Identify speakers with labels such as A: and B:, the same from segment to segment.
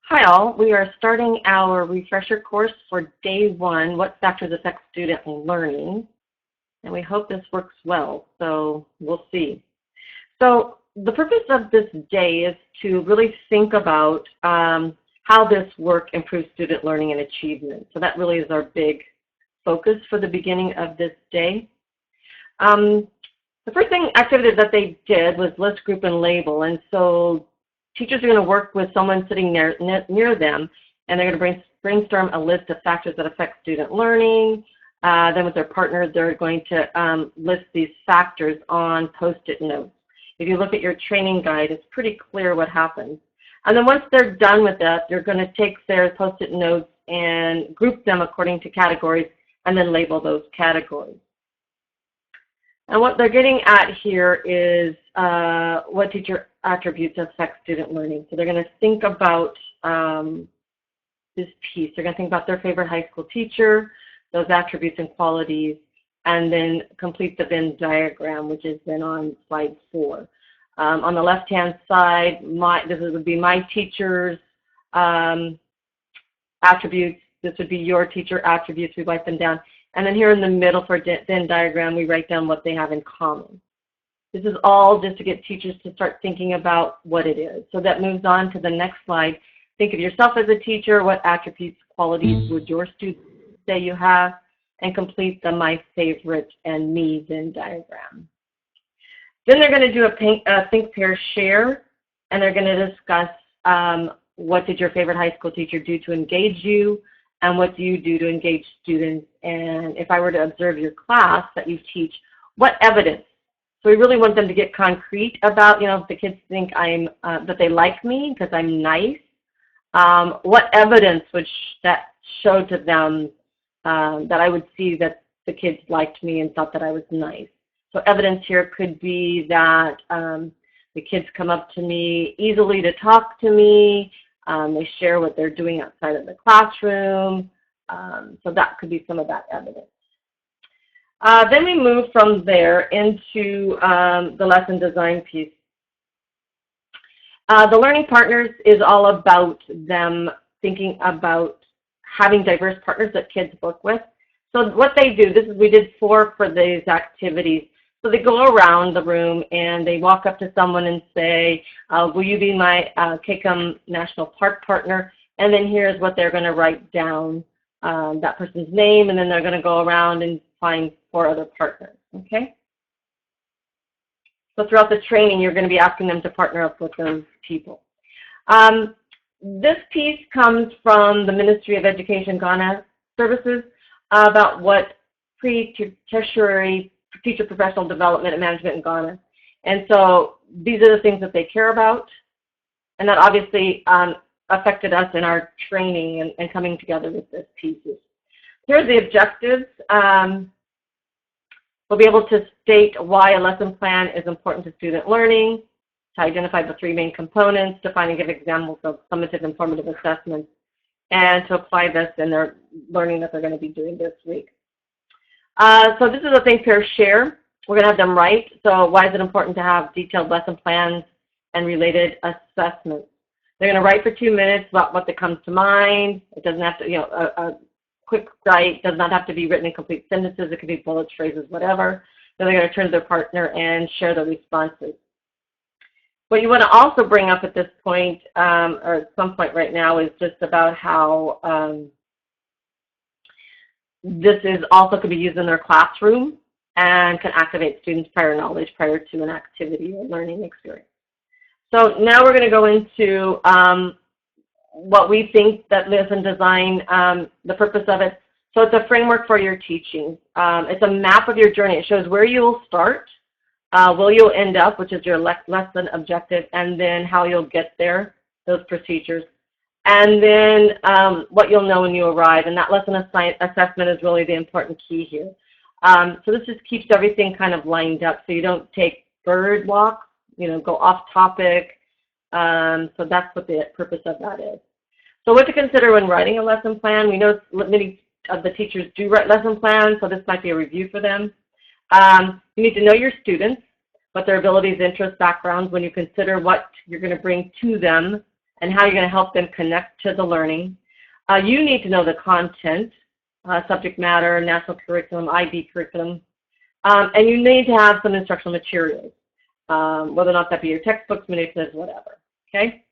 A: Hi all, we are starting our refresher course for day one, What Factors Affect Student Learning, and we hope this works well, so we'll see. So the purpose of this day is to really think about how this work improves student learning and achievement. So that really is our big focus for the beginning of this day. The first activity that they did was list, group, and label, and so teachers are going to work with someone sitting near them, and they're going to brainstorm a list of factors that affect student learning. Then with their partner, they're going to list these factors on Post-it notes. If you look at your training guide, it's pretty clear what happens. And then once they're done with that, they're going to take their Post-it notes and group them according to categories and then label those categories. And what they're getting at here is what teacher attributes affect student learning. So they're going to think about this piece. They're going to think about their favorite high school teacher, those attributes and qualities, and then complete the Venn diagram, which is then on slide 4. On the left-hand side, this would be my teacher's attributes. This would be your teacher attributes. We write them down. And then here in the middle for Venn diagram, we write down what they have in common. This is all just to get teachers to start thinking about what it is. So that moves on to the next slide. Think of yourself as a teacher. What attributes, qualities would your students say you have? And complete the my favorite and me Venn diagram. Then they're going to do a think, pair, share, and they're going to discuss what did your favorite high school teacher do to engage you, and what do you do to engage students? And if I were to observe your class that you teach, what evidence? So we really want them to get concrete about, if the kids think that they like me because I'm nice, what evidence would that show to them that I would see that the kids liked me and thought that I was nice? So evidence here could be that the kids come up to me easily to talk to me. They share what they're doing outside of the classroom. So that could be some of that evidence. Then we move from there into the lesson design piece. The learning partners is all about them thinking about having diverse partners that kids work with. So what they do, we did 4 for these activities. So they go around the room and they walk up to someone and say, will you be my KCUM National Park partner? And then here's what they're going to write down, that person's name, and then they're going to go around and find 4 other partners, okay? So throughout the training, you're going to be asking them to partner up with those people. This piece comes from the Ministry of Education Ghana Services about what pre-tertiary teacher professional development and management in Ghana. And so these are the things that they care about, and that obviously affected us in our training and coming together with this pieces. Here are the objectives. We'll be able to state why a lesson plan is important to student learning, to identify the 3 main components, define and give examples of summative and formative assessments, and to apply this in their learning that they're going to be doing this week. So this is a think, pair, share. We're going to have them write. So why is it important to have detailed lesson plans and related assessments? They're going to write for 2 minutes about what that comes to mind. It doesn't have to, a quick write does not have to be written in complete sentences. It could be bullets, phrases, whatever. Then they're going to turn to their partner and share the responses. What you want to also bring up at this point, or at some point right now, is just about how this is also could be used in their classroom and can activate students' prior knowledge prior to an activity or learning experience. So now we're going to go into what we think that lesson design, the purpose of it. So it's a framework for your teaching. It's a map of your journey. It shows where you will start, where you'll end up, which is your lesson objective, and then how you'll get there, those procedures. And then what you'll know when you arrive. And that lesson assessment is really the important key here. So this just keeps everything kind of lined up so you don't take bird walks, go off topic. So that's what the purpose of that is. So what to consider when writing a lesson plan. We know many of the teachers do write lesson plans, so this might be a review for them. You need to know your students, what their abilities, interests, backgrounds, when you consider what you're going to bring to them and how you're going to help them connect to the learning. You need to know the content, subject matter, national curriculum, IB curriculum, and you need to have some instructional materials, whether or not that be your textbooks, manipulatives, whatever, okay?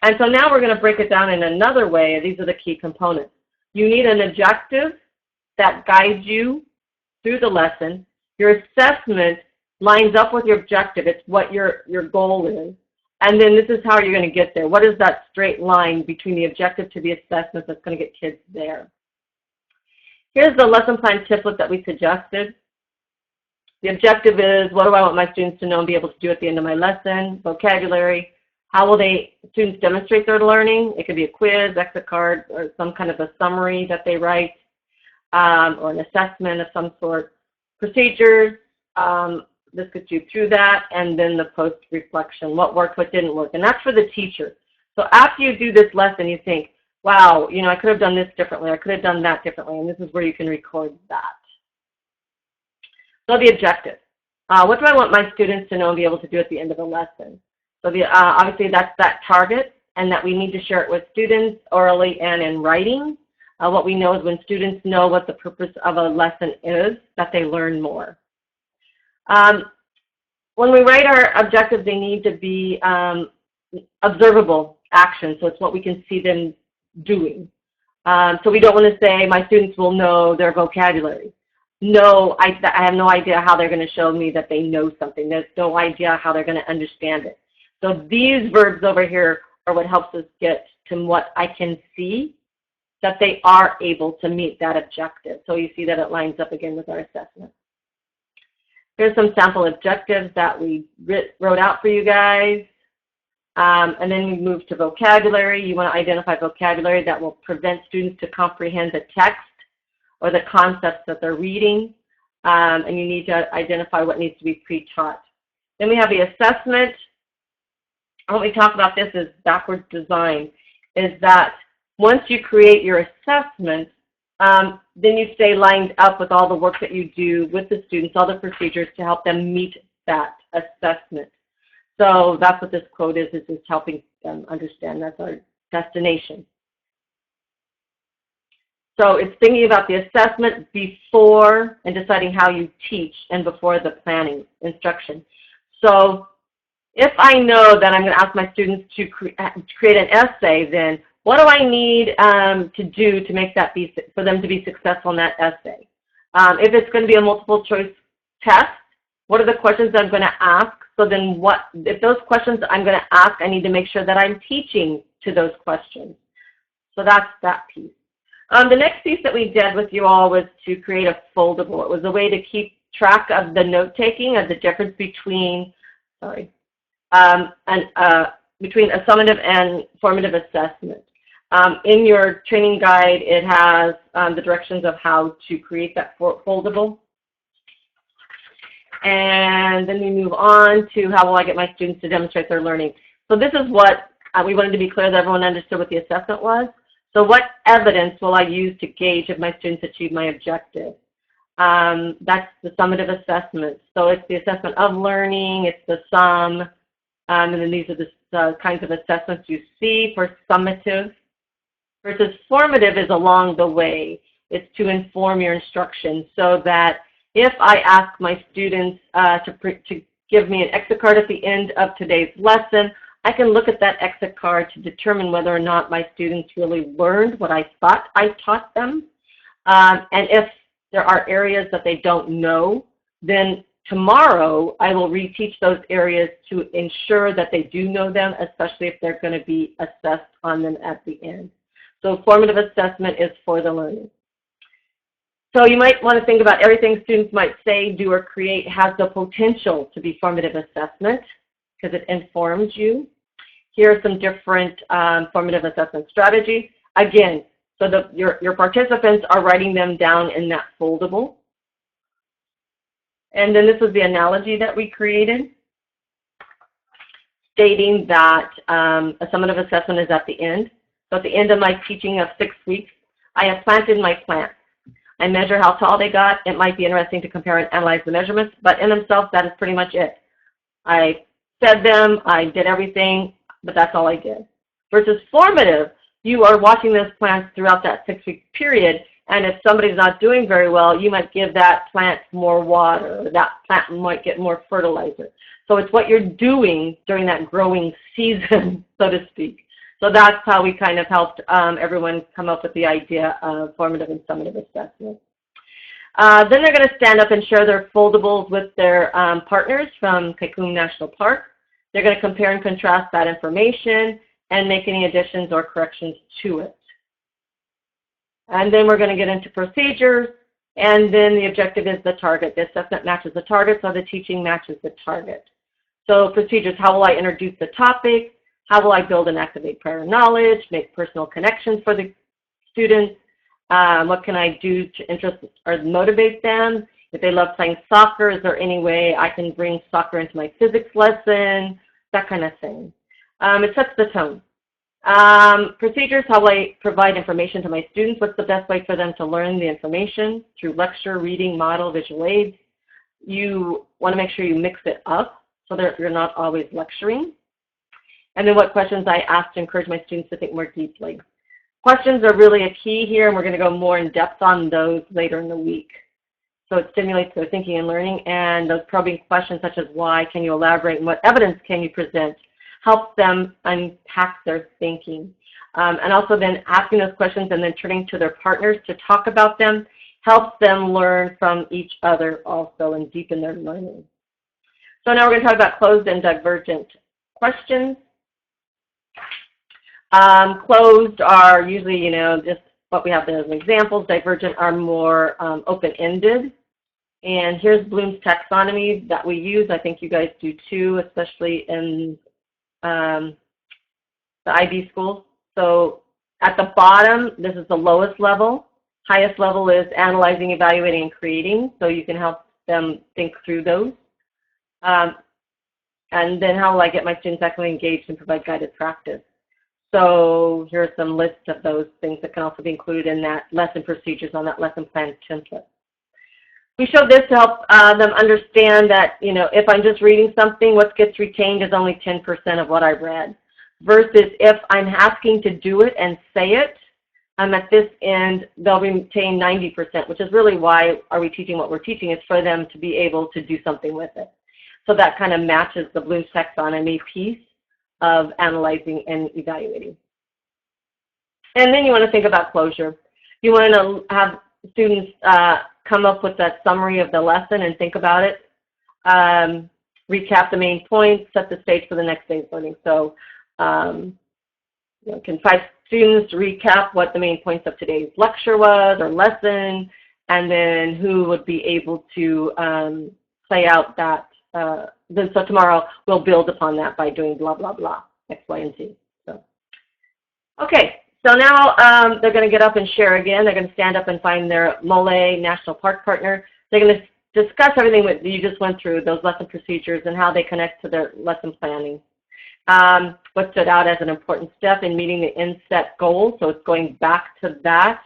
A: And so now we're going to break it down in another way. These are the key components. You need an objective that guides you through the lesson. Your assessment lines up with your objective. It's what your goal is. And then this is how you're going to get there. What is that straight line between the objective to the assessment that's going to get kids there? Here's the lesson plan template that we suggested. The objective is, what do I want my students to know and be able to do at the end of my lesson? Vocabulary. How will students demonstrate their learning? It could be a quiz, exit card, or some kind of a summary that they write, or an assessment of some sort. Procedures, this gets you through that, and then the post-reflection, what worked, what didn't work, and that's for the teacher. So after you do this lesson, you think, wow, you know, I could have done this differently, I could have done that differently, and this is where you can record that. So the objective. What do I want my students to know and be able to do at the end of the lesson? So obviously that's that target, and that we need to share it with students orally and in writing. What we know is when students know what the purpose of a lesson is, that they learn more. When we write our objectives, they need to be observable actions, so it's what we can see them doing. So we don't want to say, my students will know their vocabulary. No, I have no idea how they're going to show me that they know something. There's no idea how they're going to understand it. So these verbs over here are what helps us get to what I can see, that they are able to meet that objective. So you see that it lines up again with our assessment. Here's some sample objectives that we wrote out for you guys. And then we move to vocabulary. You want to identify vocabulary that will prevent students to comprehend the text or the concepts that they're reading. And you need to identify what needs to be pre-taught. Then we have the assessment. What we talk about this is backwards design, is that once you create your assessment, then you stay lined up with all the work that you do with the students, all the procedures to help them meet that assessment. So that's what this quote is helping them understand that's our destination. So it's thinking about the assessment before and deciding how you teach and before the planning instruction. So if I know that I'm going to ask my students to create an essay, then what do I need to do to make that for them to be successful in that essay? If it's going to be a multiple choice test, what are the questions I'm going to ask? So then if those questions I'm going to ask, I need to make sure that I'm teaching to those questions. So that's that piece. The next piece that we did with you all was to create a foldable. It was a way to keep track of the note-taking, of the difference between, between a summative and formative assessment. In your training guide, it has the directions of how to create that foldable. And then we move on to how will I get my students to demonstrate their learning. So this is what we wanted to be clear that everyone understood what the assessment was. So what evidence will I use to gauge if my students achieve my objective? That's the summative assessment. So it's the assessment of learning, it's the sum, and then these are the kinds of assessments you see for summative. Versus formative is along the way. It's to inform your instruction, so that if I ask my students to give me an exit card at the end of today's lesson, I can look at that exit card to determine whether or not my students really learned what I thought I taught them. And if there are areas that they don't know, then tomorrow I will reteach those areas to ensure that they do know them, especially if they're going to be assessed on them at the end. So formative assessment is for the learning. So you might want to think about everything students might say, do, or create has the potential to be formative assessment because it informs you. Here are some different formative assessment strategies. Again, so your participants are writing them down in that foldable. And then this was the analogy that we created, stating that a summative assessment is at the end. So at the end of my teaching of 6 weeks, I have planted my plants. I measure how tall they got. It might be interesting to compare and analyze the measurements, but in themselves, that is pretty much it. I fed them, I did everything, but that's all I did. Versus formative, you are watching those plants throughout that 6-week period, and if somebody's not doing very well, you might give that plant more water, or that plant might get more fertilizer. So it's what you're doing during that growing season, so to speak. So that's how we kind of helped everyone come up with the idea of formative and summative assessment. Then they're going to stand up and share their foldables with their partners from Kaikum National Park. They're going to compare and contrast that information and make any additions or corrections to it. And then we're going to get into procedures, and then the objective is the target. The assessment matches the target, so the teaching matches the target. So procedures: how will I introduce the topic? How will I build and activate prior knowledge, make personal connections for the students? What can I do to interest or motivate them? If they love playing soccer, is there any way I can bring soccer into my physics lesson? That kind of thing. It sets the tone. Procedures: how will I provide information to my students? What's the best way for them to learn the information? Through lecture, reading, model, visual aids. You want to make sure you mix it up so that you're not always lecturing. And then what questions I ask to encourage my students to think more deeply. Questions are really a key here, and we're going to go more in depth on those later in the week. So it stimulates their thinking and learning, and those probing questions such as why, can you elaborate, and what evidence can you present, helps them unpack their thinking. And also then asking those questions and then turning to their partners to talk about them helps them learn from each other also and deepen their learning. So now we're going to talk about closed and divergent questions. Closed are usually, just what we have as examples. Divergent are more open-ended. And here's Bloom's taxonomy that we use. I think you guys do too, especially in the IB schools. So at the bottom, this is the lowest level. Highest level is analyzing, evaluating, and creating. So you can help them think through those. And then how will I get my students actively engaged and provide guided practice? So here are some lists of those things that can also be included in that lesson procedures on that lesson plan template. We showed this to help them understand that, if I'm just reading something, what gets retained is only 10% of what I read. Versus if I'm asking to do it and say it, at this end, they'll retain 90%, which is really why are we teaching what we're teaching, is for them to be able to do something with it. So that kind of matches the Bloom's taxonomy piece of analyzing and evaluating. And then you want to think about closure. You want to have students come up with that summary of the lesson and think about it, recap the main points, set the stage for the next day's learning. So can 5 students recap what the main points of today's lecture was or lesson, and then who would be able to play out that. So tomorrow we'll build upon that by doing blah, blah, blah, X, Y, and Z. So, okay, so now they're going to get up and share again. They're going to stand up and find their Mole National Park partner. They're going to discuss everything that you just went through, those lesson procedures and how they connect to their lesson planning. What stood out as an important step in meeting the inset goals, so it's going back to that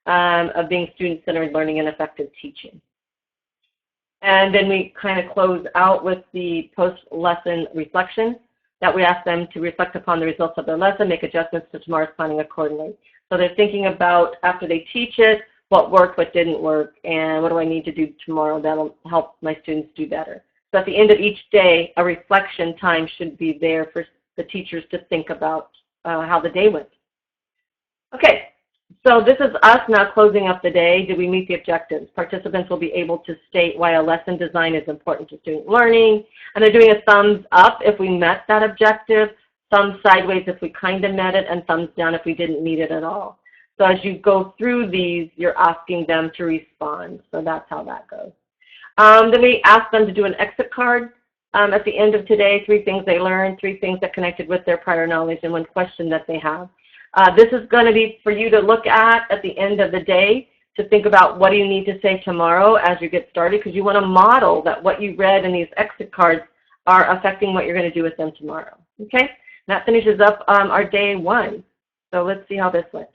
A: of being student-centered learning and effective teaching. And then we kind of close out with the post-lesson reflection that we ask them to reflect upon the results of their lesson, make adjustments to tomorrow's planning accordingly. So they're thinking about, after they teach it, what worked, what didn't work, and what do I need to do tomorrow that'll help my students do better. So at the end of each day, a reflection time should be there for the teachers to think about how the day went. Okay. So this is us now closing up the day. Did we meet the objectives? Participants will be able to state why a lesson design is important to student learning. And they're doing a thumbs up if we met that objective, thumbs sideways if we kind of met it, and thumbs down if we didn't meet it at all. So as you go through these, you're asking them to respond. So that's how that goes. Then we ask them to do an exit card at the end of today, 3 things they learned, 3 things that connected with their prior knowledge, and 1 question that they have. This is going to be for you to look at the end of the day to think about what do you need to say tomorrow as you get started, because you want to model that what you read in these exit cards are affecting what you're going to do with them tomorrow. Okay? And that finishes up our day 1. So let's see how this went.